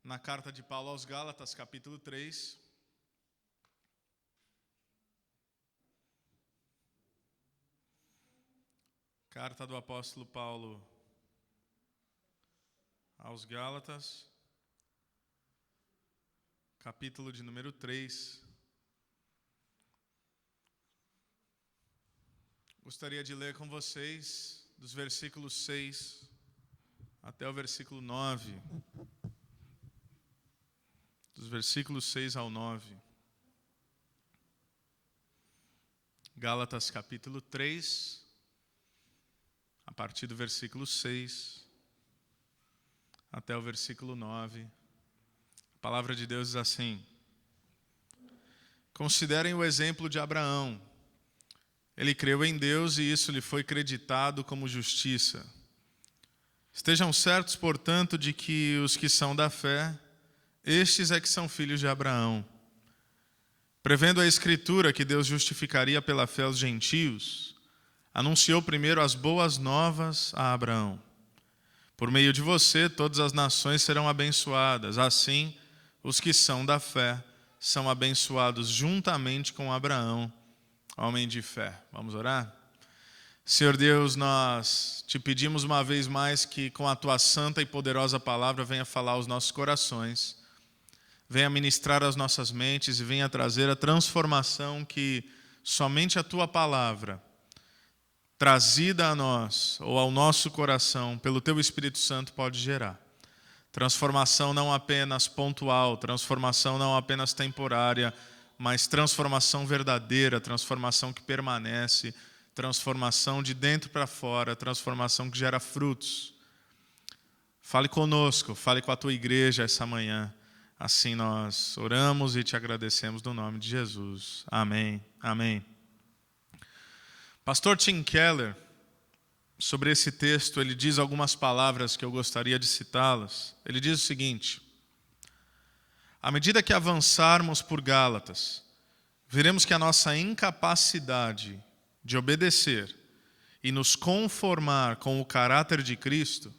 na carta de Paulo aos Gálatas, capítulo 3. Carta do apóstolo Paulo aos Gálatas, capítulo de número 3. Gostaria de ler com vocês dos versículos 6 até o versículo 9. Dos versículos 6 ao 9. Gálatas capítulo 3, a partir do versículo 6 até o versículo 9. A palavra de Deus diz assim: Considerem o exemplo de Abraão. Ele creu em Deus e isso lhe foi creditado como justiça. Estejam certos, portanto, de que os que são da fé, estes é que são filhos de Abraão. Prevendo a Escritura que Deus justificaria pela fé os gentios, anunciou primeiro as boas novas a Abraão. Por meio de você, todas as nações serão abençoadas. Assim, os que são da fé são abençoados juntamente com Abraão, homem de fé. Vamos orar? Senhor Deus, nós te pedimos uma vez mais que com a tua santa e poderosa palavra venha falar aos nossos corações, venha ministrar as nossas mentes e venha trazer a transformação que somente a tua palavra, trazida a nós ou ao nosso coração pelo teu Espírito Santo, pode gerar. Transformação não apenas pontual, transformação não apenas temporária, mas transformação verdadeira, transformação que permanece, transformação de dentro para fora, transformação que gera frutos. Fale conosco, fale com a tua igreja essa manhã. Assim nós oramos e te agradecemos no nome de Jesus. Amém. Amém. Pastor Tim Keller, sobre esse texto, ele diz algumas palavras que eu gostaria de citá-las. Ele diz o seguinte: à medida que avançarmos por Gálatas, veremos que a nossa incapacidade de obedecer e nos conformar com o caráter de Cristo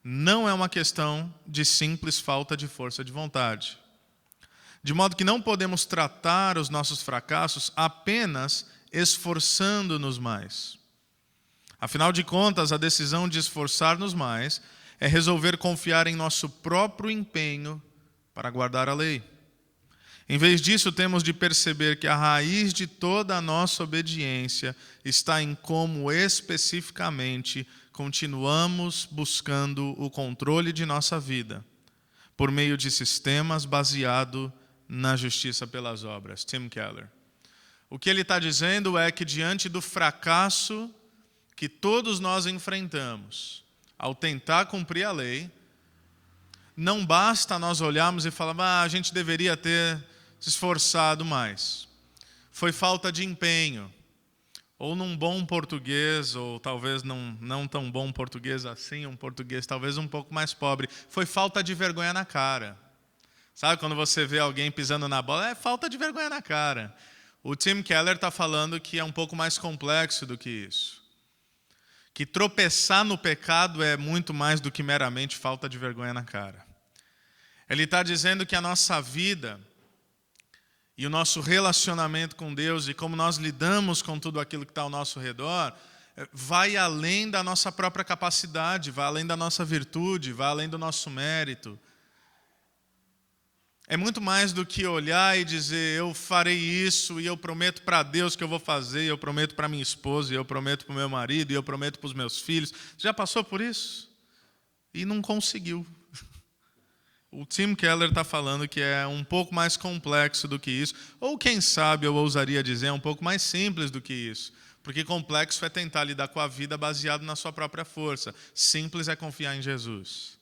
não é uma questão de simples falta de força de vontade. De modo que não podemos tratar os nossos fracassos apenas esforçando-nos mais. Afinal de contas, a decisão de esforçar-nos mais é resolver confiar em nosso próprio empenho para guardar a lei. Em vez disso, temos de perceber que a raiz de toda a nossa obediência está em como especificamente continuamos buscando o controle de nossa vida por meio de sistemas baseados na justiça pelas obras. Tim Keller. O que ele está dizendo é que diante do fracasso que todos nós enfrentamos ao tentar cumprir a lei, não basta nós olharmos e falar, a gente deveria ter se esforçado mais. Foi falta de empenho. Ou num bom português, ou talvez não tão bom português assim, um português talvez um pouco mais pobre. Foi falta de vergonha na cara. Sabe quando você vê alguém pisando na bola? É falta de vergonha na cara. O Tim Keller está falando que é um pouco mais complexo do que isso. Que tropeçar no pecado é muito mais do que meramente falta de vergonha na cara. Ele está dizendo que a nossa vida e o nosso relacionamento com Deus e como nós lidamos com tudo aquilo que está ao nosso redor vai além da nossa própria capacidade, vai além da nossa virtude, vai além do nosso mérito. É muito mais do que olhar e dizer, eu farei isso e eu prometo para Deus que eu vou fazer, eu prometo para minha esposa, eu prometo para o meu marido, e eu prometo para os meus filhos. Você já passou por isso? E não conseguiu. O Tim Keller está falando que é um pouco mais complexo do que isso, ou quem sabe, eu ousaria dizer, é um pouco mais simples do que isso. Porque complexo é tentar lidar com a vida baseado na sua própria força. Simples é confiar em Jesus.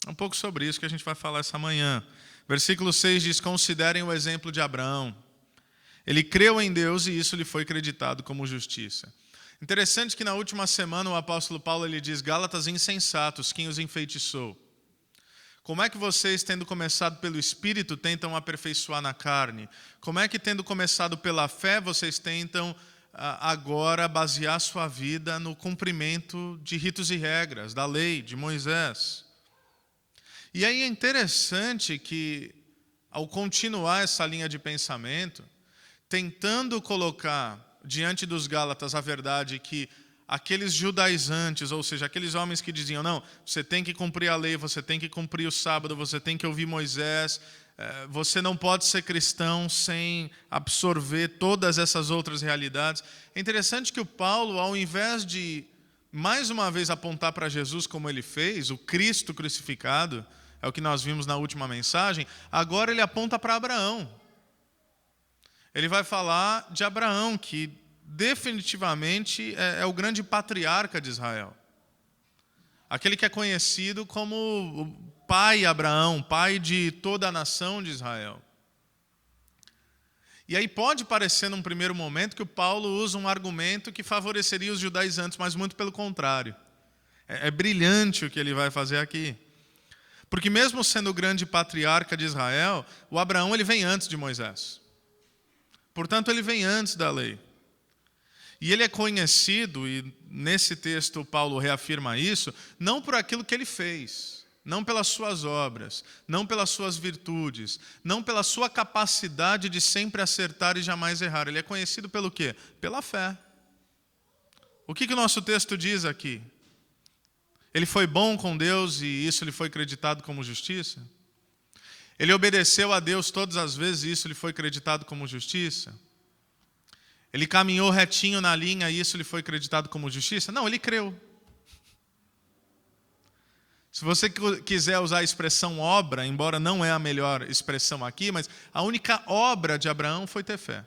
É um pouco sobre isso que a gente vai falar essa manhã. Versículo 6 diz, considerem o exemplo de Abraão. Ele creu em Deus e isso lhe foi creditado como justiça. Interessante que na última semana o apóstolo Paulo ele diz, Gálatas insensatos, quem os enfeitiçou? Como é que vocês, tendo começado pelo Espírito, tentam aperfeiçoar na carne? Como é que, tendo começado pela fé, vocês tentam agora basear sua vida no cumprimento de ritos e regras, da lei, de Moisés? E aí é interessante que, ao continuar essa linha de pensamento, tentando colocar diante dos Gálatas a verdade que aqueles judaizantes, ou seja, aqueles homens que diziam, não, você tem que cumprir a lei, você tem que cumprir o sábado, você tem que ouvir Moisés, você não pode ser cristão sem absorver todas essas outras realidades. É interessante que o Paulo, ao invés de mais uma vez apontar para Jesus como ele fez, o Cristo crucificado, é o que nós vimos na última mensagem, agora ele aponta para Abraão. Ele vai falar de Abraão, que definitivamente é o grande patriarca de Israel. Aquele que é conhecido como o pai Abraão, pai de toda a nação de Israel. E aí pode parecer num primeiro momento que o Paulo usa um argumento que favoreceria os judaizantes, mas muito pelo contrário. É brilhante o que ele vai fazer aqui. Porque mesmo sendo o grande patriarca de Israel, o Abraão ele vem antes de Moisés. Portanto, ele vem antes da lei. E ele é conhecido, e nesse texto Paulo reafirma isso, não por aquilo que ele fez, não pelas suas obras, não pelas suas virtudes, não pela sua capacidade de sempre acertar e jamais errar. Ele é conhecido pelo quê? Pela fé. O que o nosso texto diz aqui? Ele foi bom com Deus e isso lhe foi creditado como justiça? Ele obedeceu a Deus todas as vezes e isso lhe foi creditado como justiça? Ele caminhou retinho na linha e isso lhe foi creditado como justiça? Não, ele creu. Se você quiser usar a expressão obra, embora não é a melhor expressão aqui, mas a única obra de Abraão foi ter fé.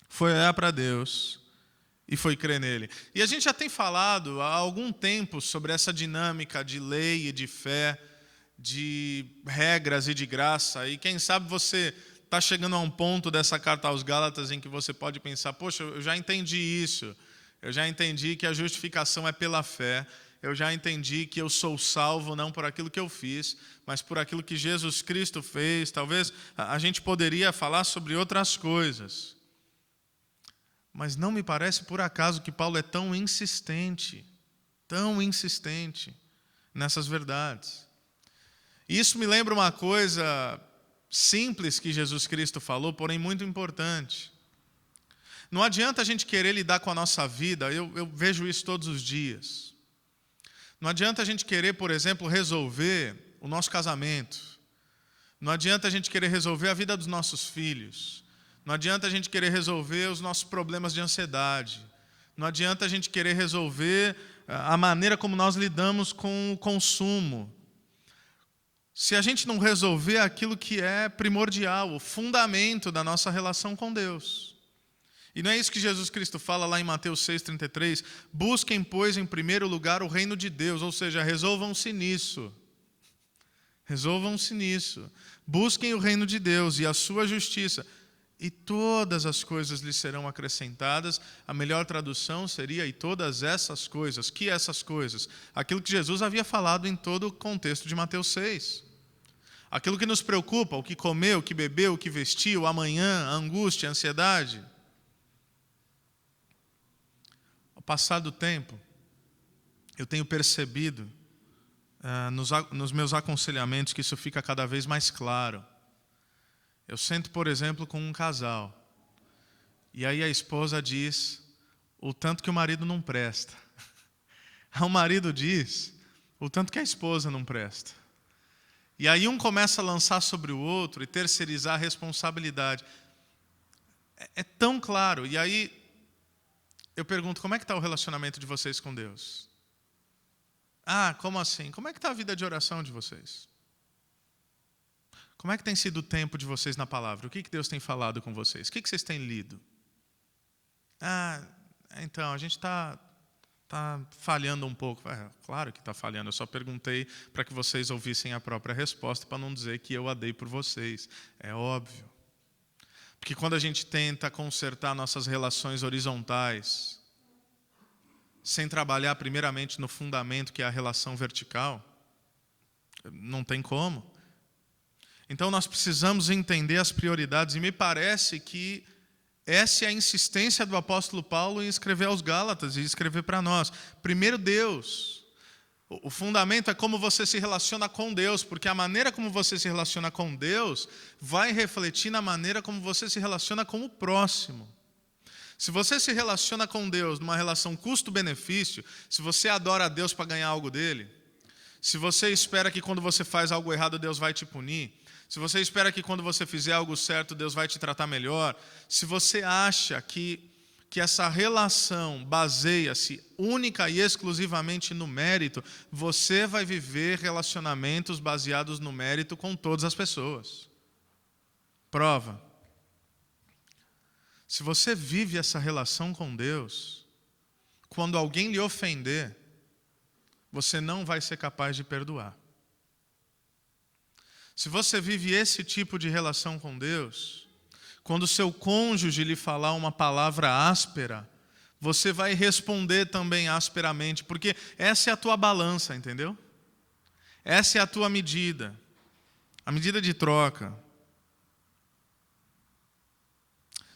Foi olhar para Deus e foi crer nele. E a gente já tem falado há algum tempo sobre essa dinâmica de lei e de fé, de regras e de graça. E quem sabe você está chegando a um ponto dessa carta aos Gálatas em que você pode pensar, poxa, eu já entendi isso. Eu já entendi que a justificação é pela fé. Eu já entendi que eu sou salvo não por aquilo que eu fiz, mas por aquilo que Jesus Cristo fez. Talvez a gente poderia falar sobre outras coisas. Mas não me parece por acaso que Paulo é tão insistente nessas verdades. E isso me lembra uma coisa simples que Jesus Cristo falou, porém muito importante. Não adianta a gente querer lidar com a nossa vida, eu vejo isso todos os dias. Não adianta a gente querer, por exemplo, resolver o nosso casamento. Não adianta a gente querer resolver a vida dos nossos filhos. Não adianta a gente querer resolver os nossos problemas de ansiedade. Não adianta a gente querer resolver a maneira como nós lidamos com o consumo. Se a gente não resolver aquilo que é primordial, o fundamento da nossa relação com Deus. E não é isso que Jesus Cristo fala lá em Mateus 6,33? Busquem, pois, em primeiro lugar o reino de Deus, ou seja, resolvam-se nisso. Resolvam-se nisso. Busquem o reino de Deus e a sua justiça, e todas as coisas lhes serão acrescentadas. A melhor tradução seria, e todas essas coisas. Que essas coisas? Aquilo que Jesus havia falado em todo o contexto de Mateus 6. Aquilo que nos preocupa, o que comeu, o que bebeu, o que vestiu, o amanhã, a angústia, a ansiedade. Ao passar do tempo, eu tenho percebido nos meus aconselhamentos que isso fica cada vez mais claro. Eu sento, por exemplo, com um casal, e aí a esposa diz o tanto que o marido não presta. O marido diz o tanto que a esposa não presta. E aí um começa a lançar sobre o outro e terceirizar a responsabilidade. É tão claro. E aí eu pergunto, como é que está o relacionamento de vocês com Deus? Ah, como assim? Como é que está a vida de oração de vocês? Como é que tem sido o tempo de vocês na palavra? O que Deus tem falado com vocês? O que vocês têm lido? Ah, então, a gente está falhando um pouco. Claro que está falhando, eu só perguntei para que vocês ouvissem a própria resposta, para não dizer que eu a dei por vocês. É óbvio. Porque quando a gente tenta consertar nossas relações horizontais, sem trabalhar primeiramente no fundamento, que é a relação vertical, não tem como. Então nós precisamos entender as prioridades, e me parece que essa é a insistência do apóstolo Paulo em escrever aos Gálatas e escrever para nós. Primeiro Deus. O fundamento é como você se relaciona com Deus, porque a maneira como você se relaciona com Deus vai refletir na maneira como você se relaciona com o próximo. Se você se relaciona com Deus numa relação custo-benefício, se você adora a Deus para ganhar algo dele, se você espera que quando você faz algo errado Deus vai te punir, se você espera que quando você fizer algo certo Deus vai te tratar melhor, se você acha que essa relação baseia-se única e exclusivamente no mérito, você vai viver relacionamentos baseados no mérito com todas as pessoas. Prova. Se você vive essa relação com Deus, quando alguém lhe ofender, você não vai ser capaz de perdoar. Se você vive esse tipo de relação com Deus, quando seu cônjuge lhe falar uma palavra áspera, você vai responder também asperamente, porque essa é a tua balança, entendeu? Essa é a tua medida, a medida de troca.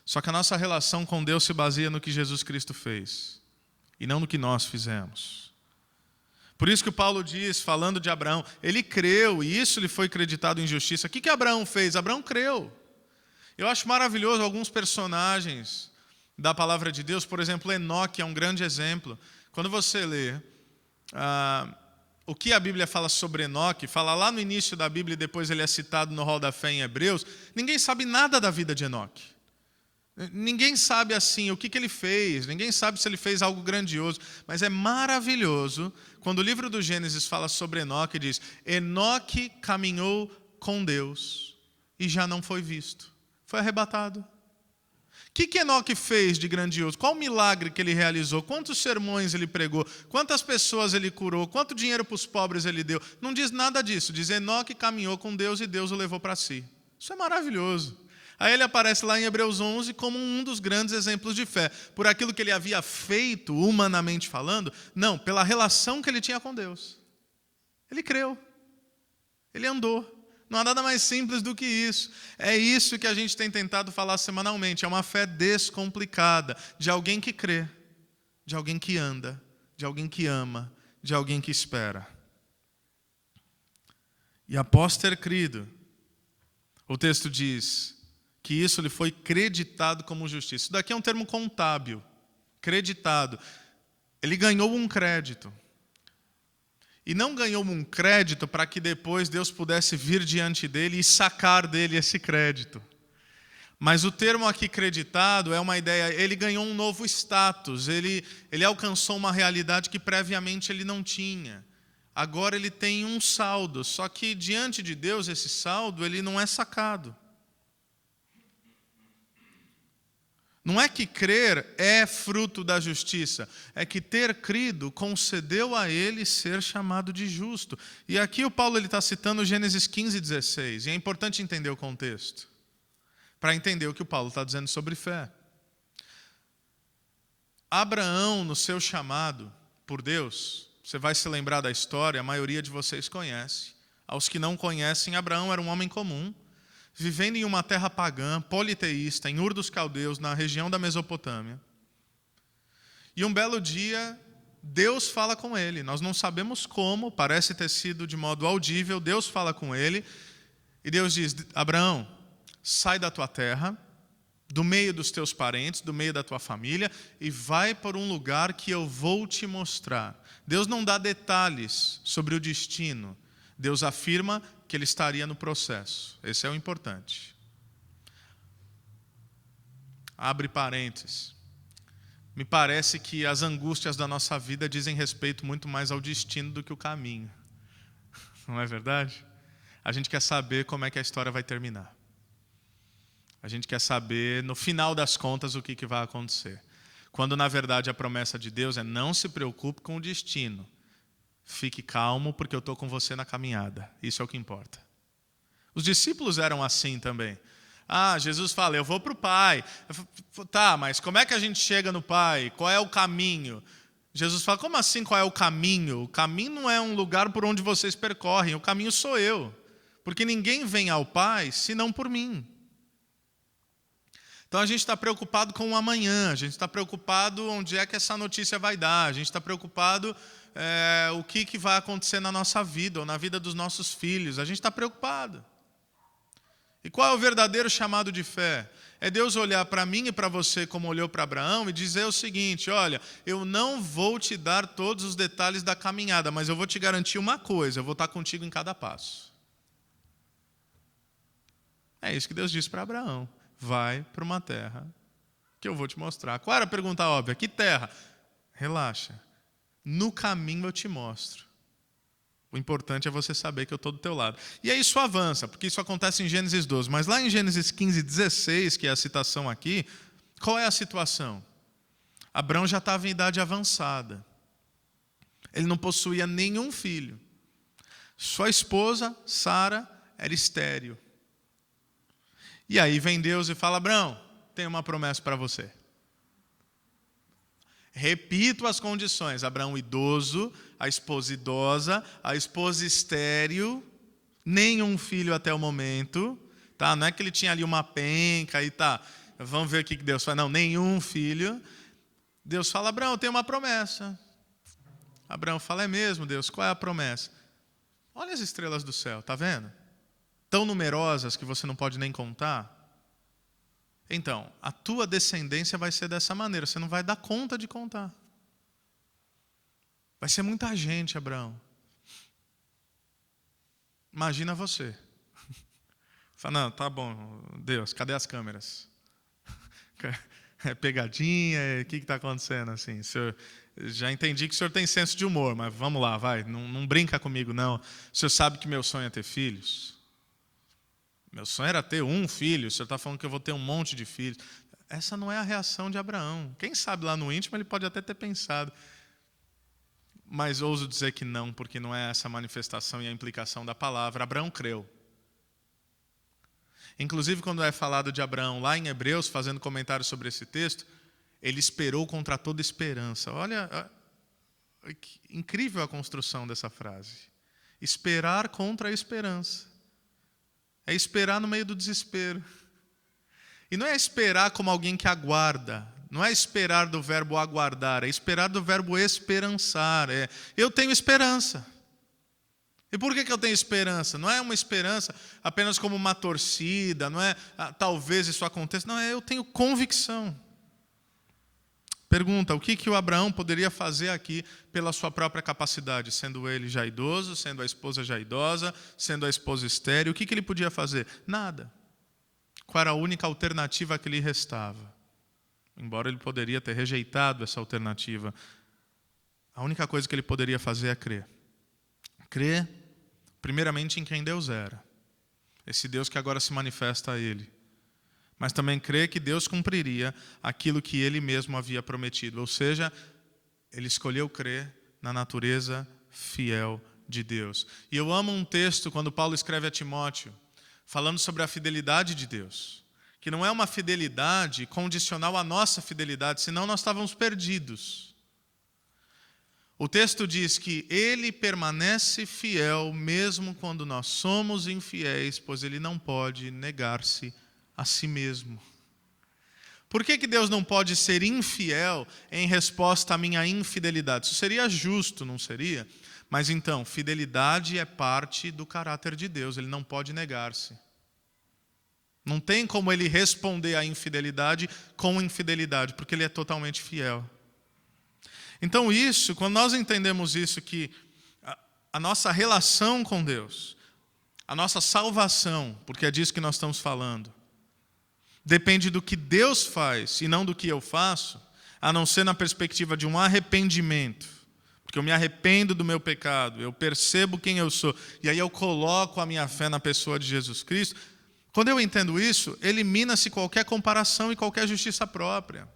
Só que a nossa relação com Deus se baseia no que Jesus Cristo fez, e não no que nós fizemos. Por isso que o Paulo diz, falando de Abraão, ele creu, e isso lhe foi creditado em justiça. O que Abraão fez? Abraão creu. Eu acho maravilhoso alguns personagens da palavra de Deus. Por exemplo, Enoque é um grande exemplo. Quando você lê o que a Bíblia fala sobre Enoque, fala lá no início da Bíblia e depois ele é citado no Hall da Fé em Hebreus, ninguém sabe nada da vida de Enoque. Ninguém sabe assim o que ele fez, ninguém sabe se ele fez algo grandioso, mas é maravilhoso quando o livro do Gênesis fala sobre Enoque e diz: Enoque caminhou com Deus e já não foi visto. Foi arrebatado. O que Enoque fez de grandioso? Qual o milagre que ele realizou? Quantos sermões ele pregou? Quantas pessoas ele curou? Quanto dinheiro para os pobres ele deu? Não diz nada disso. Diz: Enoque caminhou com Deus e Deus o levou para si. Isso é maravilhoso. Aí ele aparece lá em Hebreus 11 como um dos grandes exemplos de fé. Por aquilo que ele havia feito, humanamente falando? Não, pela relação que ele tinha com Deus. Ele creu. Ele andou. Não há nada mais simples do que isso. É isso que a gente tem tentado falar semanalmente. É uma fé descomplicada, de alguém que crê, de alguém que anda, de alguém que ama, de alguém que espera. E após ter crido, o texto diz que isso lhe foi creditado como justiça. Isso daqui é um termo contábil. Creditado. Ele ganhou um crédito. E não ganhou um crédito para que depois Deus pudesse vir diante dele e sacar dele esse crédito. Mas o termo aqui creditado é uma ideia, ele ganhou um novo status, ele alcançou uma realidade que previamente ele não tinha. Agora ele tem um saldo, só que diante de Deus esse saldo ele não é sacado. Não é que crer é fruto da justiça, é que ter crido concedeu a ele ser chamado de justo. E aqui o Paulo está citando Gênesis 15:16, e é importante entender o contexto, para entender o que o Paulo está dizendo sobre fé. Abraão, no seu chamado por Deus, você vai se lembrar da história, a maioria de vocês conhece. Aos que não conhecem, Abraão era um homem comum, vivendo em uma terra pagã, politeísta, em Ur dos Caldeus, na região da Mesopotâmia. E um belo dia, Deus fala com ele. Nós não sabemos como, parece ter sido de modo audível. Deus fala com ele e Deus diz: Abraão, sai da tua terra, do meio dos teus parentes, do meio da tua família, e vai para um lugar que eu vou te mostrar. Deus não dá detalhes sobre o destino. Deus afirma que ele estaria no processo. Esse é o importante. Abre parênteses. Me parece que as angústias da nossa vida dizem respeito muito mais ao destino do que o caminho. Não é verdade? A gente quer saber como é que a história vai terminar. A gente quer saber, no final das contas, o que vai acontecer. Quando, na verdade, a promessa de Deus é: não se preocupe com o destino. Fique calmo, porque eu estou com você na caminhada. Isso é o que importa. Os discípulos eram assim também. Jesus fala: eu vou para o Pai. Tá, mas como é que a gente chega no Pai? Qual é o caminho? Jesus fala: como assim qual é o caminho? O caminho não é um lugar por onde vocês percorrem. O caminho sou eu. Porque ninguém vem ao Pai senão por mim. Então a gente está preocupado com o amanhã, a gente está preocupado onde é que essa notícia vai dar, a gente está preocupado o que vai acontecer na nossa vida ou na vida dos nossos filhos, a gente está preocupado. E qual é o verdadeiro chamado de fé? É Deus olhar para mim e para você como olhou para Abraão e dizer o seguinte: olha, eu não vou te dar todos os detalhes da caminhada, mas eu vou te garantir uma coisa, eu vou estar contigo em cada passo. É isso que Deus disse para Abraão: vai para uma terra que eu vou te mostrar. Qual era a pergunta óbvia? Que terra? Relaxa, no caminho eu te mostro. O importante é você saber que eu estou do teu lado. E aí isso avança, porque isso acontece em Gênesis 12. Mas lá em Gênesis 15, 16, que é a citação aqui, qual é a situação? Abraão já estava em idade avançada. Ele não possuía nenhum filho. Sua esposa, Sara, era estéril. E aí vem Deus e fala: Abraão, tenho uma promessa para você. Repito as condições: Abraão idoso, a esposa idosa, a esposa estéril, nenhum filho até o momento, tá? Não é que ele tinha ali uma penca e tá, vamos ver o que Deus faz. Não, nenhum filho. Deus fala: Abraão, eu tenho uma promessa. Abraão fala: é mesmo, Deus? Qual é a promessa? Olha as estrelas do céu, tá vendo? Tão numerosas que você não pode nem contar. Então, a tua descendência vai ser dessa maneira, você não vai dar conta de contar. Vai ser muita gente, Abraão. Imagina você. Fala: não, tá bom, Deus, cadê as câmeras? É pegadinha, o que está acontecendo? Assim, senhor, já entendi que o senhor tem senso de humor, mas vamos lá, vai, não brinca comigo, não. O senhor sabe que meu sonho é ter filhos? Meu sonho era ter um filho, o senhor está falando que eu vou ter um monte de filhos. Essa não é a reação de Abraão. Quem sabe lá no íntimo ele pode até ter pensado. Mas ouso dizer que não, porque não é essa a manifestação e a implicação da palavra. Abraão creu. Inclusive, quando é falado de Abraão lá em Hebreus, fazendo comentários sobre esse texto, ele esperou contra toda esperança. Olha, que incrível a construção dessa frase. Esperar contra a esperança. É esperar no meio do desespero. E não é esperar como alguém que aguarda. Não é esperar do verbo aguardar. É esperar do verbo esperançar. Eu tenho esperança. E por que eu tenho esperança? Não é uma esperança apenas como uma torcida. Não é talvez isso aconteça. Não, eu tenho convicção. Pergunta: o que o Abraão poderia fazer aqui pela sua própria capacidade, sendo ele já idoso, sendo a esposa já idosa, sendo a esposa estéril? O que ele podia fazer? Nada. Qual era a única alternativa que lhe restava? Embora ele poderia ter rejeitado essa alternativa, a única coisa que ele poderia fazer é crer. Crer, primeiramente, em quem Deus era. Esse Deus que agora se manifesta a ele. Mas também crer que Deus cumpriria aquilo que ele mesmo havia prometido. Ou seja, ele escolheu crer na natureza fiel de Deus. E eu amo um texto quando Paulo escreve a Timóteo, falando sobre a fidelidade de Deus. Que não é uma fidelidade condicional à nossa fidelidade, senão nós estávamos perdidos. O texto diz que ele permanece fiel mesmo quando nós somos infiéis, pois ele não pode negar-se a si mesmo. Por que Deus não pode ser infiel em resposta à minha infidelidade? Isso seria justo, não seria? Mas então, fidelidade é parte do caráter de Deus, ele não pode negar-se. Não tem como ele responder à infidelidade com infidelidade, porque ele é totalmente fiel. Então quando nós entendemos isso, que a nossa relação com Deus, a nossa salvação, porque é disso que nós estamos falando, depende do que Deus faz e não do que eu faço, a não ser na perspectiva de um arrependimento. Porque eu me arrependo do meu pecado, eu percebo quem eu sou, e aí eu coloco a minha fé na pessoa de Jesus Cristo. Quando eu entendo isso, elimina-se qualquer comparação e qualquer justiça própria.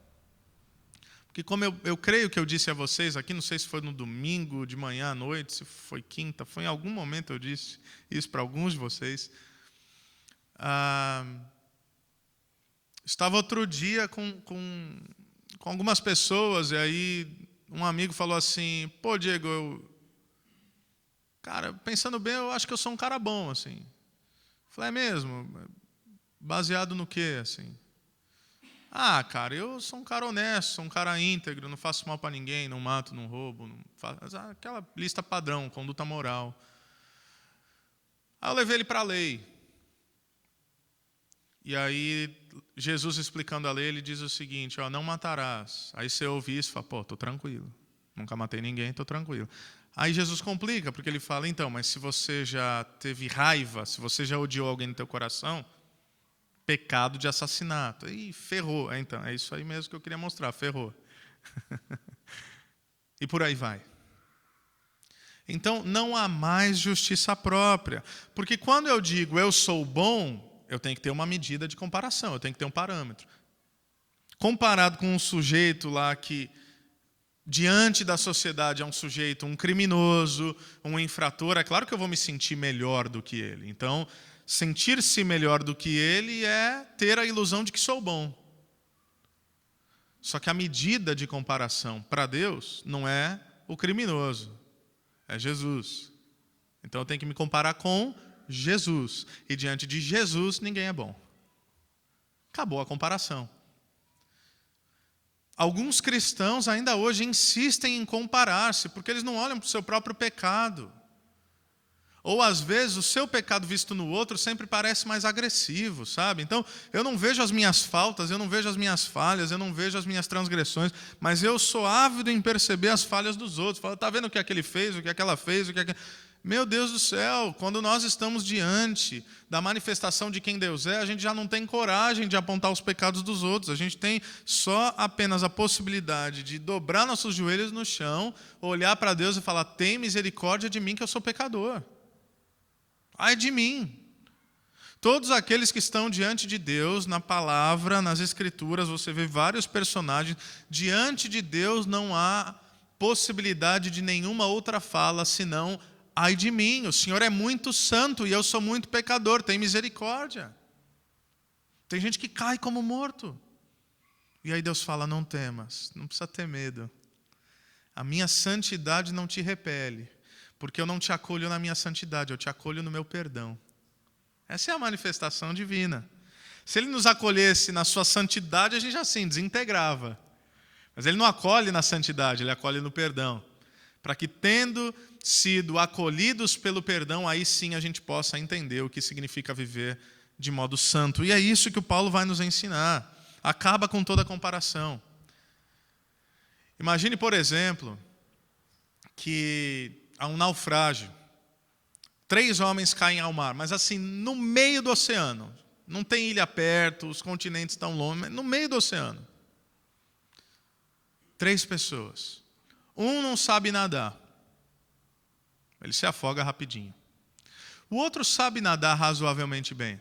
Porque como eu creio que eu disse a vocês aqui, não sei se foi no domingo, de manhã à noite, se foi quinta, foi em algum momento eu disse isso para alguns de vocês. Estava outro dia com algumas pessoas, e aí um amigo falou assim: pô, Diego, cara, pensando bem, eu acho que eu sou um cara bom, assim. Falei: é mesmo? Baseado no quê, assim? Ah, cara, eu sou um cara honesto, sou um cara íntegro, não faço mal para ninguém, não mato, não roubo, não faço... aquela lista padrão, conduta moral. Aí eu levei ele para a lei. E aí, Jesus explicando a lei, ele diz o seguinte, ó, não matarás. Aí você ouve isso e fala, pô, estou tranquilo. Nunca matei ninguém, estou tranquilo. Aí Jesus complica, porque ele fala, então, mas se você já teve raiva, se você já odiou alguém no teu coração, pecado de assassinato. E ferrou. Então, é isso aí mesmo que eu queria mostrar, ferrou. E por aí vai. Então, não há mais justiça própria. Porque quando eu digo eu sou bom, eu tenho que ter uma medida de comparação, eu tenho que ter um parâmetro. Comparado com um sujeito lá que, diante da sociedade, é um sujeito, um criminoso, um infrator, é claro que eu vou me sentir melhor do que ele. Então, sentir-se melhor do que ele é ter a ilusão de que sou bom. Só que a medida de comparação para Deus não é o criminoso, é Jesus. Então eu tenho que me comparar com Jesus. E diante de Jesus, ninguém é bom. Acabou a comparação. Alguns cristãos ainda hoje insistem em comparar-se, porque eles não olham para o seu próprio pecado. Ou às vezes o seu pecado visto no outro sempre parece mais agressivo, sabe? Então eu não vejo as minhas faltas, eu não vejo as minhas falhas, eu não vejo as minhas transgressões, mas eu sou ávido em perceber as falhas dos outros. Falo, tá vendo o que aquele fez, o que aquela fez, o que aquele... Meu Deus do céu, quando nós estamos diante da manifestação de quem Deus é, a gente já não tem coragem de apontar os pecados dos outros. A gente tem só apenas a possibilidade de dobrar nossos joelhos no chão, olhar para Deus e falar, tem misericórdia de mim que eu sou pecador. Ai de mim. Todos aqueles que estão diante de Deus, na palavra, nas escrituras, você vê vários personagens, diante de Deus não há possibilidade de nenhuma outra fala, senão, ai de mim, o Senhor é muito santo e eu sou muito pecador, tem misericórdia. Tem gente que cai como morto. E aí Deus fala, não temas, não precisa ter medo. A minha santidade não te repele, porque eu não te acolho na minha santidade, eu te acolho no meu perdão. Essa é a manifestação divina. Se Ele nos acolhesse na sua santidade, a gente assim desintegrava. Mas Ele não acolhe na santidade, Ele acolhe no perdão. Para que, tendo sido acolhidos pelo perdão, aí sim a gente possa entender o que significa viver de modo santo. E é isso que o Paulo vai nos ensinar. Acaba com toda comparação. Imagine, por exemplo, que há um naufrágio. 3 homens caem ao mar, mas assim, no meio do oceano. Não tem ilha perto, os continentes estão longe, mas no meio do oceano. 3 pessoas. Um não sabe nadar. Ele se afoga rapidinho. O outro sabe nadar razoavelmente bem.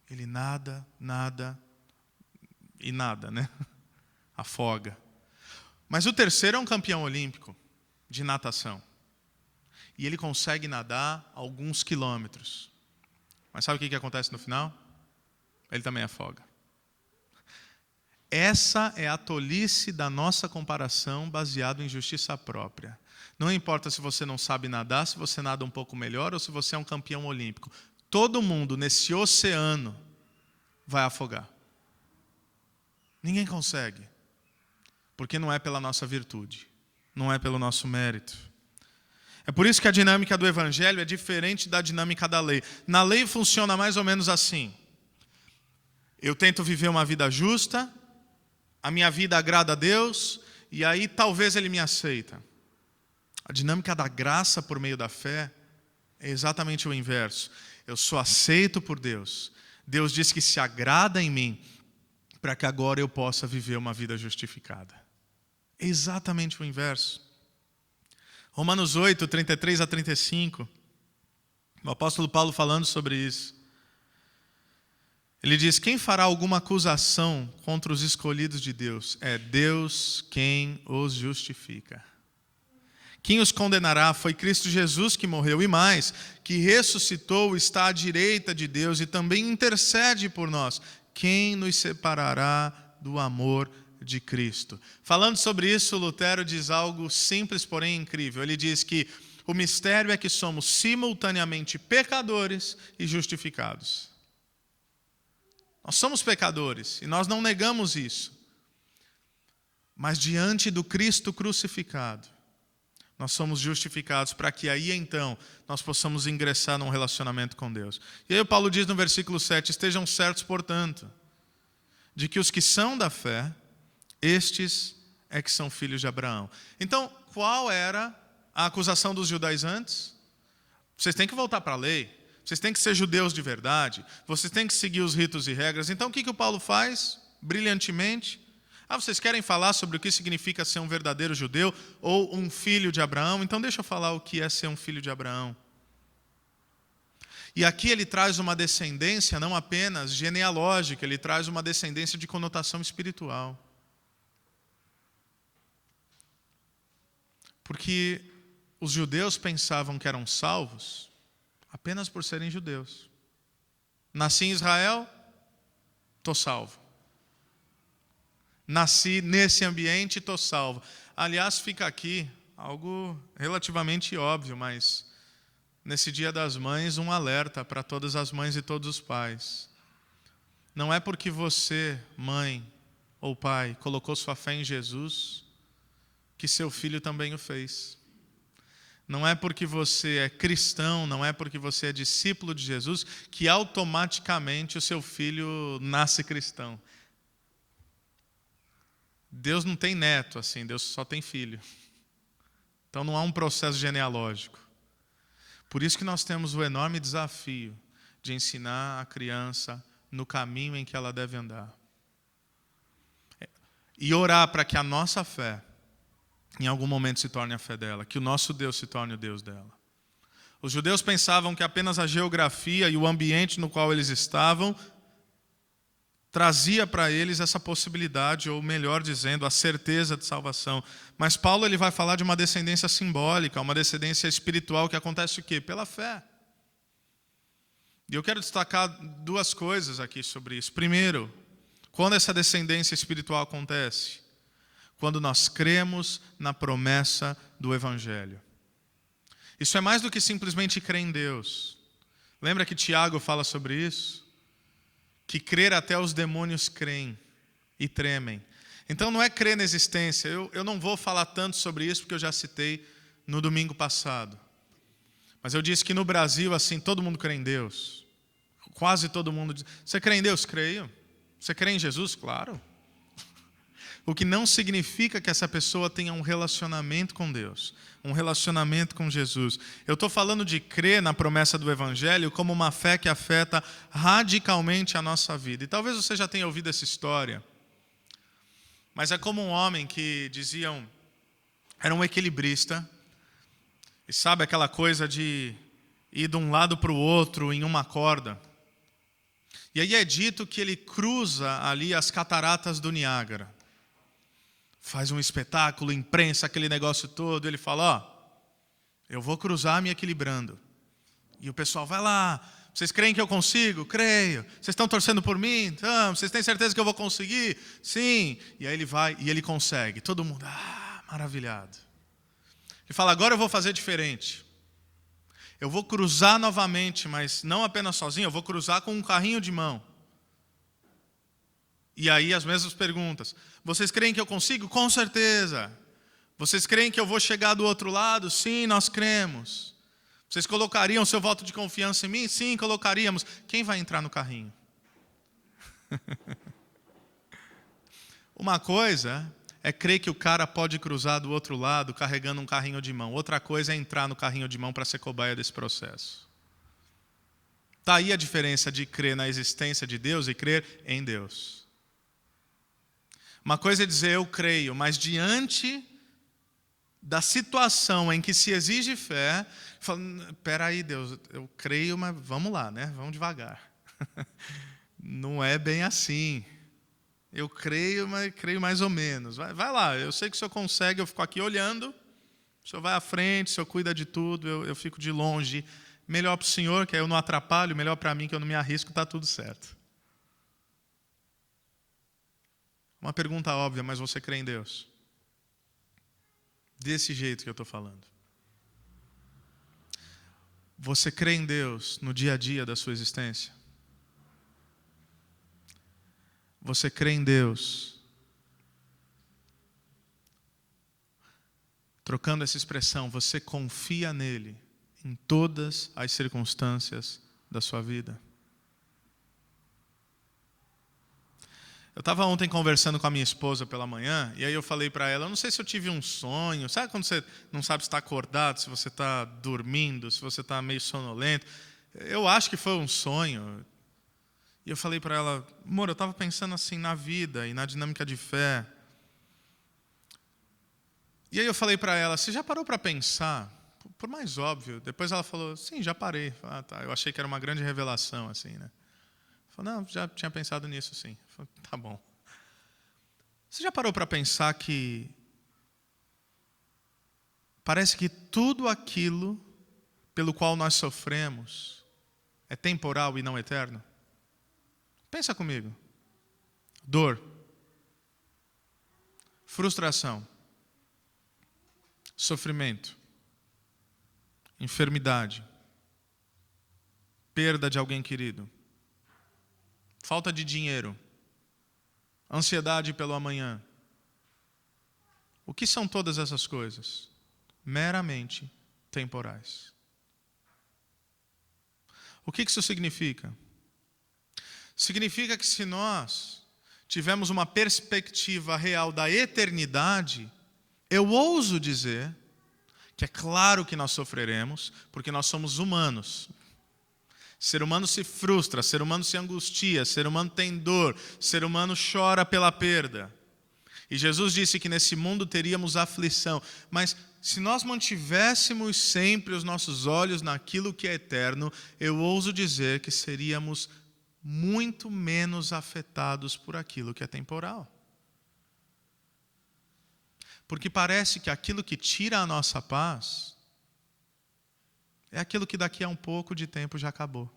Ele nada, né? Afoga. Mas o terceiro é um campeão olímpico de natação. E ele consegue nadar alguns quilômetros. Mas sabe o que acontece no final? Ele também afoga. Essa é a tolice da nossa comparação baseada em justiça própria. Não importa se você não sabe nadar, se você nada um pouco melhor ou se você é um campeão olímpico. Todo mundo nesse oceano vai afogar. Ninguém consegue. Porque não é pela nossa virtude. Não é pelo nosso mérito. É por isso que a dinâmica do Evangelho é diferente da dinâmica da lei. Na lei funciona mais ou menos assim. Eu tento viver uma vida justa, a minha vida agrada a Deus, e aí talvez Ele me aceita. A dinâmica da graça por meio da fé é exatamente o inverso. Eu sou aceito por Deus. Deus diz que se agrada em mim, para que agora eu possa viver uma vida justificada. É exatamente o inverso. Romanos 8, 33 a 35, o apóstolo Paulo falando sobre isso. Ele diz, quem fará alguma acusação contra os escolhidos de Deus? É Deus quem os justifica. Quem os condenará foi Cristo Jesus que morreu e mais, que ressuscitou, está à direita de Deus e também intercede por nós. Quem nos separará do amor de Cristo? Falando sobre isso, Lutero diz algo simples, porém incrível. Ele diz que o mistério é que somos simultaneamente pecadores e justificados. Nós somos pecadores e nós não negamos isso. Mas diante do Cristo crucificado, nós somos justificados para que aí então nós possamos ingressar num relacionamento com Deus. E aí o Paulo diz no versículo 7, estejam certos, portanto, de que os que são da fé, estes é que são filhos de Abraão. Então, qual era a acusação dos judaizantes? Vocês têm que voltar para a lei, vocês têm que ser judeus de verdade, vocês têm que seguir os ritos e regras. Então o que o Paulo faz? Brilhantemente. Vocês querem falar sobre o que significa ser um verdadeiro judeu ou um filho de Abraão? Então deixa eu falar o que é ser um filho de Abraão. E aqui ele traz uma descendência não apenas genealógica, ele traz uma descendência de conotação espiritual. Porque os judeus pensavam que eram salvos apenas por serem judeus. Nasci em Israel, estou salvo. Nasci nesse ambiente, estou salvo. Aliás, fica aqui algo relativamente óbvio, mas nesse Dia das Mães, um alerta para todas as mães e todos os pais. Não é porque você, mãe ou pai, colocou sua fé em Jesus, que seu filho também o fez. Não é porque você é cristão, não é porque você é discípulo de Jesus, que automaticamente o seu filho nasce cristão. Deus não tem neto assim, Deus só tem filho. Então não há um processo genealógico. Por isso que nós temos o enorme desafio de ensinar a criança no caminho em que ela deve andar. E orar para que a nossa fé, em algum momento, se torne a fé dela, que o nosso Deus se torne o Deus dela. Os judeus pensavam que apenas a geografia e o ambiente no qual eles estavam trazia para eles essa possibilidade, ou melhor dizendo, a certeza de salvação. Mas Paulo ele vai falar de uma descendência simbólica, uma descendência espiritual que acontece o quê? Pela fé. E eu quero destacar duas coisas aqui sobre isso. Primeiro, quando essa descendência espiritual acontece? Quando nós cremos na promessa do Evangelho. Isso é mais do que simplesmente crer em Deus. Lembra que Tiago fala sobre isso? Que crer até os demônios creem e tremem. Então não é crer na existência. Eu não vou falar tanto sobre isso porque eu já citei no domingo passado. Mas eu disse que no Brasil, assim, todo mundo crê em Deus. Quase todo mundo diz. Você crê em Deus? Creio. Você crê em Jesus? Claro. O que não significa que essa pessoa tenha um relacionamento com Deus, um relacionamento com Jesus. Eu estou falando de crer na promessa do Evangelho como uma fé que afeta radicalmente a nossa vida. E talvez você já tenha ouvido essa história, mas é como um homem que diziam, era um equilibrista, e sabe aquela coisa de ir de um lado para o outro em uma corda. E aí é dito que ele cruza ali as cataratas do Niágara. Faz um espetáculo, imprensa aquele negócio todo, ele fala, eu vou cruzar me equilibrando. E o pessoal, vai lá, vocês creem que eu consigo? Creio. Vocês estão torcendo por mim? Então, vocês têm certeza que eu vou conseguir? Sim. E aí ele vai e ele consegue. Todo mundo, maravilhado. Ele fala, agora eu vou fazer diferente. Eu vou cruzar novamente, mas não apenas sozinho, eu vou cruzar com um carrinho de mão. E aí as mesmas perguntas. Vocês creem que eu consigo? Com certeza. Vocês creem que eu vou chegar do outro lado? Sim, nós cremos. Vocês colocariam seu voto de confiança em mim? Sim, colocaríamos. Quem vai entrar no carrinho? Uma coisa é crer que o cara pode cruzar do outro lado carregando um carrinho de mão. Outra coisa é entrar no carrinho de mão para ser cobaia desse processo. Está aí a diferença de crer na existência de Deus e crer em Deus. Uma coisa é dizer eu creio, mas diante da situação em que se exige fé, fala, espera aí Deus, eu creio, mas vamos lá, né? Vamos devagar. Não é bem assim. Eu creio, mas creio mais ou menos. Vai lá, eu sei que o senhor consegue, eu fico aqui olhando, o senhor vai à frente, o senhor cuida de tudo, eu fico de longe. Melhor para o senhor, que aí eu não atrapalho, melhor para mim, que eu não me arrisco, está tudo certo. Uma pergunta óbvia, mas você crê em Deus? Desse jeito que eu estou falando. Você crê em Deus no dia a dia da sua existência? Você crê em Deus. Trocando essa expressão, você confia nele em todas as circunstâncias da sua vida. Eu estava ontem conversando com a minha esposa pela manhã, e aí eu falei para ela, eu não sei se eu tive um sonho, sabe quando você não sabe se está acordado, se você está dormindo, se você está meio sonolento? Eu acho que foi um sonho. E eu falei para ela, amor, eu estava pensando assim na vida e na dinâmica de fé. E aí eu falei para ela, você já parou para pensar? Por mais óbvio. Depois ela falou, sim, já parei. Ah, tá. Eu achei que era uma grande revelação, assim, né? Falei, não, já tinha pensado nisso, sim. Falei, tá bom. Você já parou para pensar que parece que tudo aquilo pelo qual nós sofremos é temporal e não eterno? Pensa comigo. Dor, frustração, sofrimento, enfermidade, perda de alguém querido, falta de dinheiro, ansiedade pelo amanhã. O que são todas essas coisas? Meramente temporais. O que isso significa? Significa que se nós tivermos uma perspectiva real da eternidade, eu ouso dizer que é claro que nós sofreremos, porque nós somos humanos. Ser humano se frustra, ser humano se angustia, ser humano tem dor, ser humano chora pela perda. E Jesus disse que nesse mundo teríamos aflição, mas se nós mantivéssemos sempre os nossos olhos naquilo que é eterno, eu ouso dizer que seríamos muito menos afetados por aquilo que é temporal. Porque parece que aquilo que tira a nossa paz é aquilo que daqui a um pouco de tempo já acabou.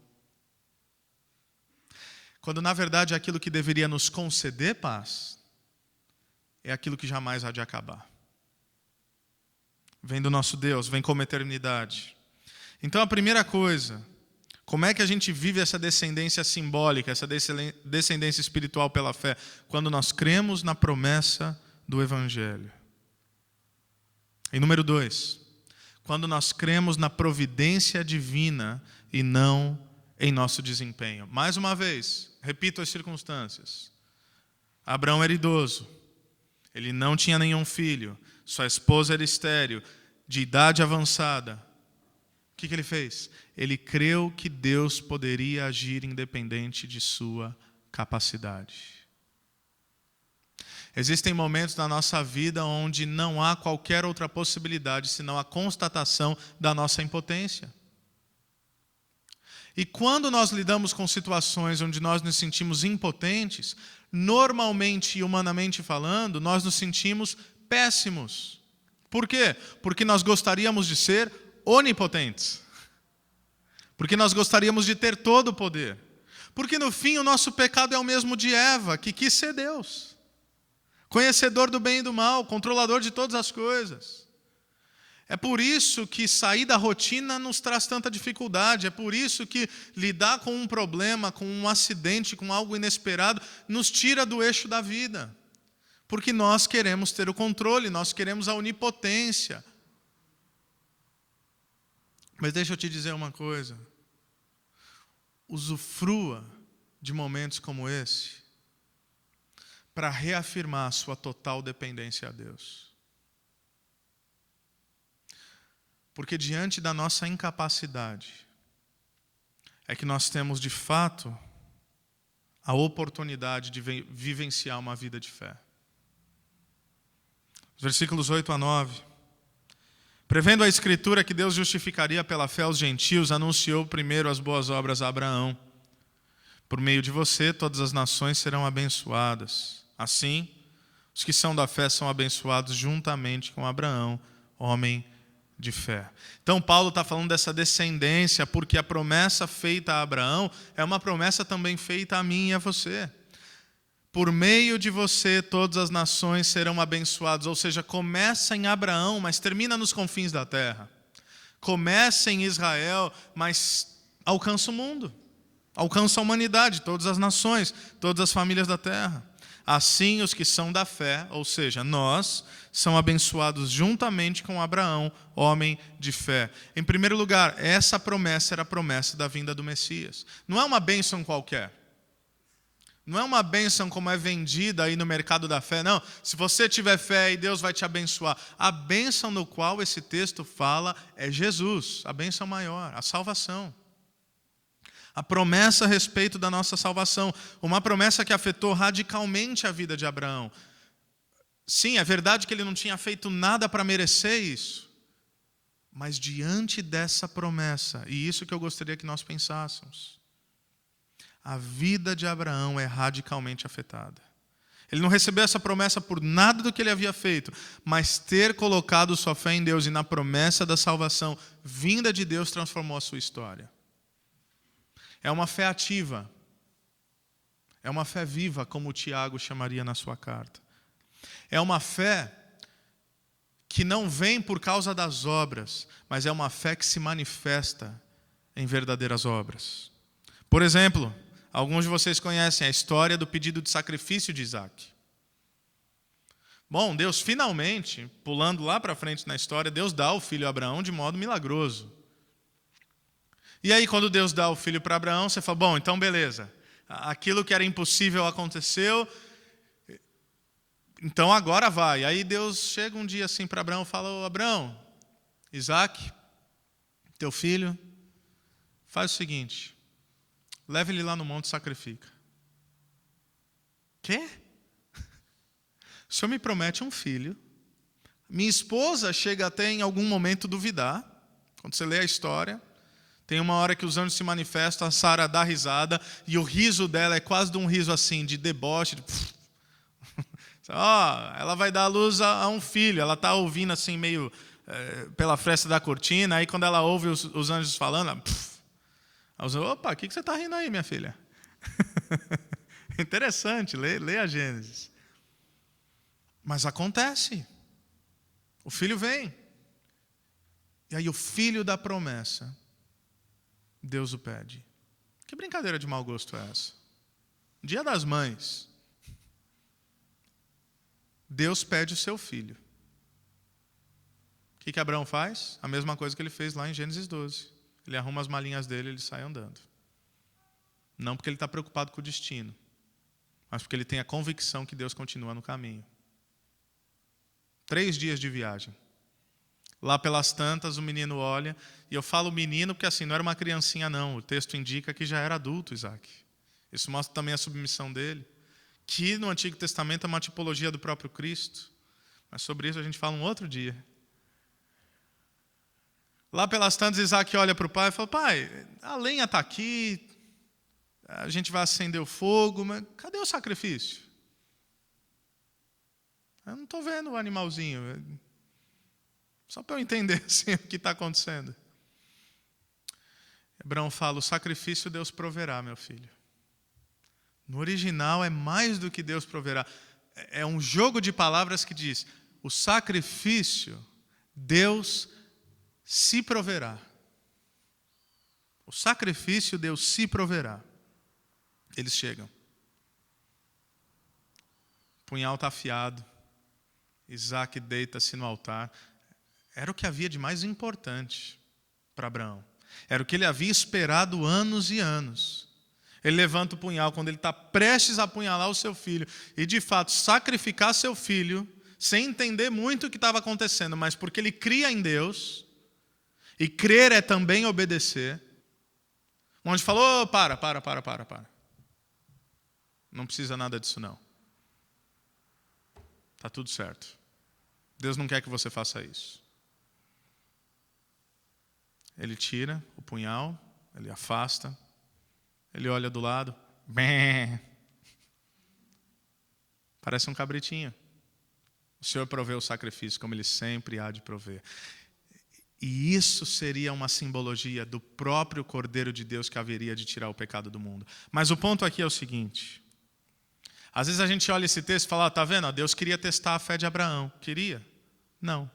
Quando na verdade aquilo que deveria nos conceder paz é aquilo que jamais há de acabar. Vem do nosso Deus, vem como eternidade. Então a primeira coisa, como é que a gente vive essa descendência simbólica, essa descendência espiritual pela fé? Quando nós cremos na promessa do Evangelho. E número 2, quando nós cremos na providência divina e não em nosso desempenho. Mais uma vez, repito as circunstâncias. Abraão era idoso, ele não tinha nenhum filho, sua esposa era estéril, de idade avançada. O que ele fez? Ele creu que Deus poderia agir independente de sua capacidade. Existem momentos na nossa vida onde não há qualquer outra possibilidade senão a constatação da nossa impotência. E quando nós lidamos com situações onde nós nos sentimos impotentes, normalmente e humanamente falando, nós nos sentimos péssimos. Por quê? Porque nós gostaríamos de ser onipotentes. Porque nós gostaríamos de ter todo o poder. Porque no fim o nosso pecado é o mesmo de Eva, que quis ser Deus. Conhecedor do bem e do mal, controlador de todas as coisas. É por isso que sair da rotina nos traz tanta dificuldade. É por isso que lidar com um problema, com um acidente, com algo inesperado, nos tira do eixo da vida. Porque nós queremos ter o controle, nós queremos a onipotência. Mas deixa eu te dizer uma coisa. Usufrua de momentos como esse para reafirmar a sua total dependência a Deus. Porque diante da nossa incapacidade, é que nós temos de fato a oportunidade de vivenciar uma vida de fé. Os versículos 8 a 9. Prevendo a Escritura que Deus justificaria pela fé os gentios, anunciou primeiro as boas obras a Abraão. Por meio de você, todas as nações serão abençoadas. Assim, os que são da fé são abençoados juntamente com Abraão, homem de fé. Então Paulo está falando dessa descendência, porque a promessa feita a Abraão é uma promessa também feita a mim e a você. Por meio de você, todas as nações serão abençoadas. Ou seja, começa em Abraão, mas termina nos confins da terra. Começa em Israel, mas alcança o mundo. alcança a humanidade, todas as nações, todas as famílias da terra. Assim, os que são da fé, ou seja, nós, são abençoados juntamente com Abraão, homem de fé. Em primeiro lugar, essa promessa era a promessa da vinda do Messias. Não é uma bênção qualquer. Não é uma bênção como é vendida aí no mercado da fé. Não, se você tiver fé, Deus vai te abençoar. A bênção no qual esse texto fala é Jesus, a bênção maior, a salvação. A promessa a respeito da nossa salvação. Uma promessa que afetou radicalmente a vida de Abraão. Sim, é verdade que ele não tinha feito nada para merecer isso. Mas diante dessa promessa, e isso que eu gostaria que nós pensássemos, a vida de Abraão é radicalmente afetada. Ele não recebeu essa promessa por nada do que ele havia feito, mas ter colocado sua fé em Deus e na promessa da salvação vinda de Deus transformou a sua história. É uma fé ativa. É uma fé viva, como o Tiago chamaria na sua carta. É uma fé que não vem por causa das obras, mas é uma fé que se manifesta em verdadeiras obras. Por exemplo, alguns de vocês conhecem a história do pedido de sacrifício de Isaac. Bom, Deus finalmente, pulando lá para frente na história, Deus dá o filho a Abraão de modo milagroso. E aí, quando Deus dá o filho para Abraão, você fala, bom, então beleza. Aquilo que era impossível aconteceu, então agora vai. Aí Deus chega um dia assim para Abraão e fala, ô Abraão, Isaac, teu filho, faz o seguinte, leva ele lá no monte e sacrifica. Quê? O Senhor me promete um filho. Minha esposa chega até em algum momento duvidar, quando você lê a história. Tem uma hora que os anjos se manifestam, a Sara dá risada, e o riso dela é quase de um riso assim, de deboche. Ela vai dar à luz a um filho. Ela está ouvindo assim, meio pela fresta da cortina. Aí quando ela ouve os anjos falando, ela diz, opa, o que você está rindo aí, minha filha? Interessante, lê a Gênesis. Mas acontece. O filho vem. E aí o filho da promessa, Deus o pede. Que brincadeira de mau gosto é essa? Dia das Mães. Deus pede o seu filho. O que Abraão faz? A mesma coisa que ele fez lá em Gênesis 12. Ele arruma as malinhas dele e ele sai andando. Não porque ele está preocupado com o destino, mas porque ele tem a convicção que Deus continua no caminho. 3 dias de viagem. Lá pelas tantas, o menino olha, e eu falo menino porque assim, não era uma criancinha não, o texto indica que já era adulto Isaac. Isso mostra também a submissão dele, que no Antigo Testamento é uma tipologia do próprio Cristo, mas sobre isso a gente fala um outro dia. Lá pelas tantas, Isaac olha para o pai e fala, pai, a lenha está aqui, a gente vai acender o fogo, mas cadê o sacrifício? Eu não estou vendo o animalzinho. Só para eu entender assim, o que está acontecendo. Abraão fala, o sacrifício Deus proverá, meu filho. No original é mais do que Deus proverá. É um jogo de palavras que diz, o sacrifício Deus se proverá. O sacrifício Deus se proverá. Eles chegam. O punhal está afiado. Isaac deita-se no altar. Era o que havia de mais importante para Abraão. Era o que ele havia esperado anos e anos. Ele levanta o punhal quando ele está prestes a apunhalar o seu filho. E de fato, sacrificar seu filho, sem entender muito o que estava acontecendo, mas porque ele cria em Deus. E crer é também obedecer. Onde falou, para. Não precisa nada disso não. Está tudo certo. Deus não quer que você faça isso. Ele tira o punhal, ele afasta, ele olha do lado, bem, parece um cabritinho. O Senhor provê o sacrifício como Ele sempre há de prover. E isso seria uma simbologia do próprio Cordeiro de Deus que haveria de tirar o pecado do mundo. Mas o ponto aqui é o seguinte, às vezes a gente olha esse texto e fala, tá vendo? Deus queria testar a fé de Abraão. Queria? Não.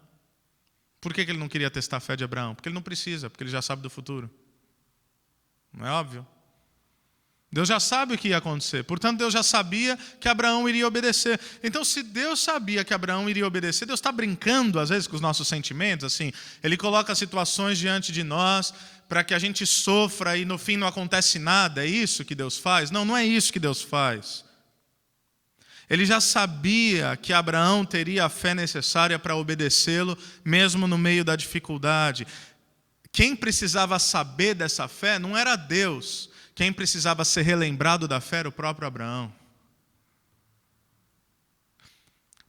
Por que ele não queria testar a fé de Abraão? Porque ele não precisa, porque ele já sabe do futuro. Não é óbvio? Deus já sabe o que ia acontecer. Portanto, Deus já sabia que Abraão iria obedecer. Então, se Deus sabia que Abraão iria obedecer, Deus está brincando, às vezes, com os nossos sentimentos. Assim, Ele coloca situações diante de nós para que a gente sofra e, no fim, não acontece nada. É isso que Deus faz? Não, não é isso que Deus faz. Ele já sabia que Abraão teria a fé necessária para obedecê-lo, mesmo no meio da dificuldade. Quem precisava saber dessa fé não era Deus. Quem precisava ser relembrado da fé era o próprio Abraão.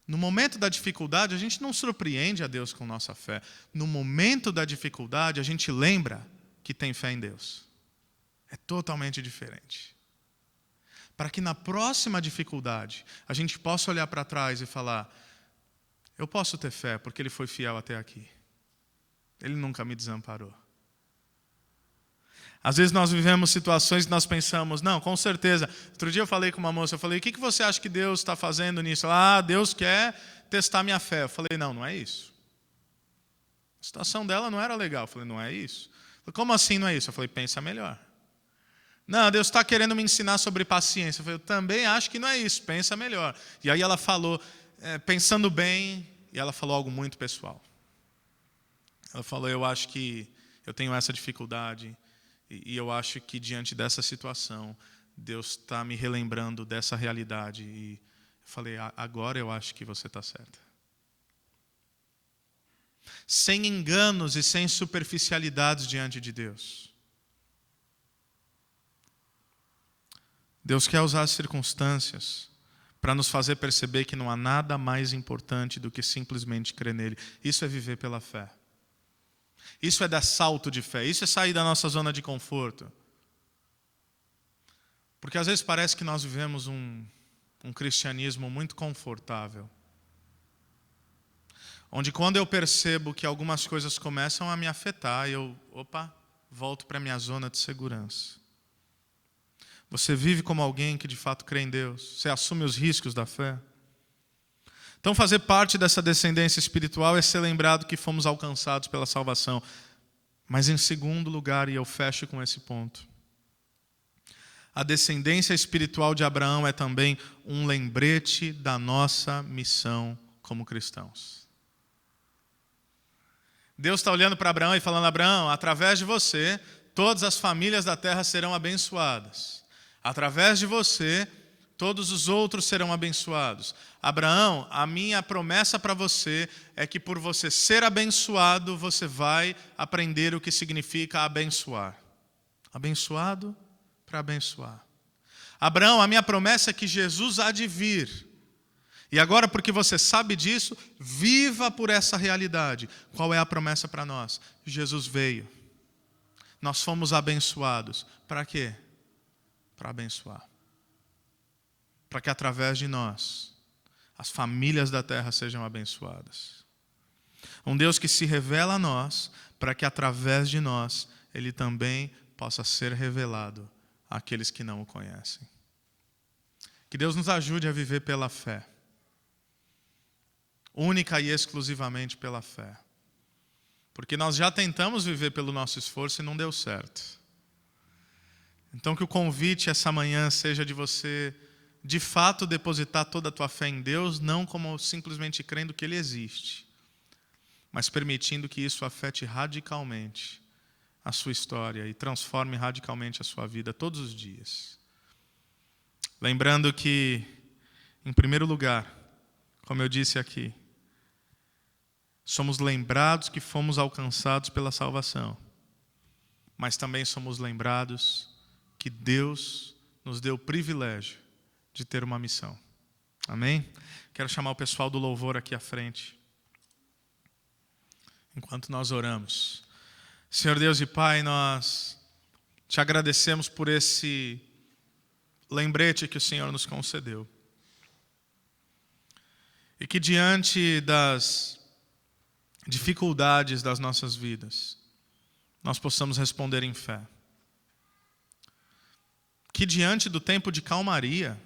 No momento da dificuldade, a gente não surpreende a Deus com nossa fé. No momento da dificuldade, a gente lembra que tem fé em Deus. É totalmente diferente. Para que na próxima dificuldade, a gente possa olhar para trás e falar: eu posso ter fé porque Ele foi fiel até aqui. Ele nunca me desamparou. Às vezes nós vivemos situações que nós pensamos, não, com certeza. Outro dia eu falei com uma moça, eu falei, o que você acha que Deus está fazendo nisso? Ela, Deus quer testar minha fé. Eu falei, não é isso. A situação dela não era legal. Eu falei, não é isso. Eu falei, como assim não é isso? Eu falei, pensa melhor. Não, Deus está querendo me ensinar sobre paciência. Eu falei, eu também acho que não é isso, pensa melhor. E aí ela falou, pensando bem, e ela falou algo muito pessoal. Ela falou, eu acho que eu tenho essa dificuldade, e eu acho que diante dessa situação, Deus está me relembrando dessa realidade. E eu falei, agora eu acho que você está certa. Sem enganos e sem superficialidades diante de Deus. Deus quer usar as circunstâncias para nos fazer perceber que não há nada mais importante do que simplesmente crer nele. Isso é viver pela fé. Isso é dar salto de fé. Isso é sair da nossa zona de conforto. Porque às vezes parece que nós vivemos um cristianismo muito confortável. Onde quando eu percebo que algumas coisas começam a me afetar, eu, volto para a minha zona de segurança. Você vive como alguém que de fato crê em Deus. Você assume os riscos da fé. Então, fazer parte dessa descendência espiritual é ser lembrado que fomos alcançados pela salvação. Mas, em segundo lugar, e eu fecho com esse ponto, a descendência espiritual de Abraão é também um lembrete da nossa missão como cristãos. Deus está olhando para Abraão e falando, Abraão, através de você, todas as famílias da terra serão abençoadas. Através de você, todos os outros serão abençoados. Abraão, a minha promessa para você é que por você ser abençoado, você vai aprender o que significa abençoar. Abençoado para abençoar. Abraão, a minha promessa é que Jesus há de vir. E agora, porque você sabe disso, viva por essa realidade. Qual é a promessa para nós? Jesus veio. Nós fomos abençoados. Para quê? Para abençoar. Para que através de nós, as famílias da terra sejam abençoadas. Um Deus que se revela a nós, para que através de nós, Ele também possa ser revelado àqueles que não o conhecem. Que Deus nos ajude a viver pela fé. Única e exclusivamente pela fé. Porque nós já tentamos viver pelo nosso esforço e não deu certo. Então que o convite essa manhã seja de você, de fato, depositar toda a tua fé em Deus, não como simplesmente crendo que Ele existe, mas permitindo que isso afete radicalmente a sua história e transforme radicalmente a sua vida todos os dias. Lembrando que, em primeiro lugar, como eu disse aqui, somos lembrados que fomos alcançados pela salvação, mas também somos lembrados que Deus nos deu o privilégio de ter uma missão. Amém? Quero chamar o pessoal do louvor aqui à frente, enquanto nós oramos. Senhor Deus e Pai, nós te agradecemos por esse lembrete que o Senhor nos concedeu. E que diante das dificuldades das nossas vidas, nós possamos responder em fé. Que diante do tempo de calmaria,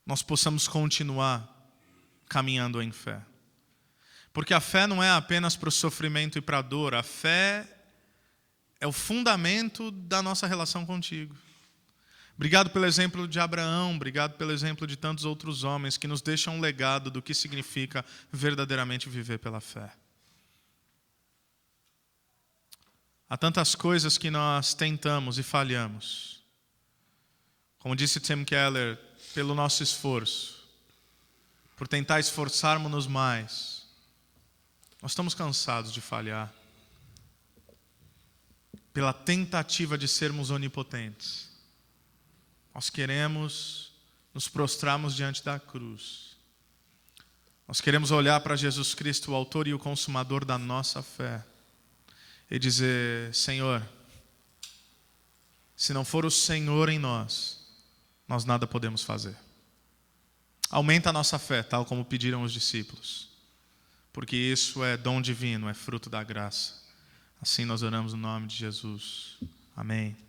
nós possamos continuar caminhando em fé. Porque a fé não é apenas para o sofrimento e para a dor, a fé é o fundamento da nossa relação contigo. Obrigado pelo exemplo de Abraão, obrigado pelo exemplo de tantos outros homens que nos deixam um legado do que significa verdadeiramente viver pela fé. Há tantas coisas que nós tentamos e falhamos. Como disse Tim Keller, pelo nosso esforço, por tentar esforçarmos-nos mais, nós estamos cansados de falhar. Pela tentativa de sermos onipotentes, nós queremos nos prostrarmos diante da cruz. Nós queremos olhar para Jesus Cristo, o autor e o consumador da nossa fé, e dizer: Senhor, se não for o Senhor em nós, nós nada podemos fazer. Aumenta a nossa fé, tal como pediram os discípulos, porque isso é dom divino, é fruto da graça. Assim nós oramos no nome de Jesus. Amém.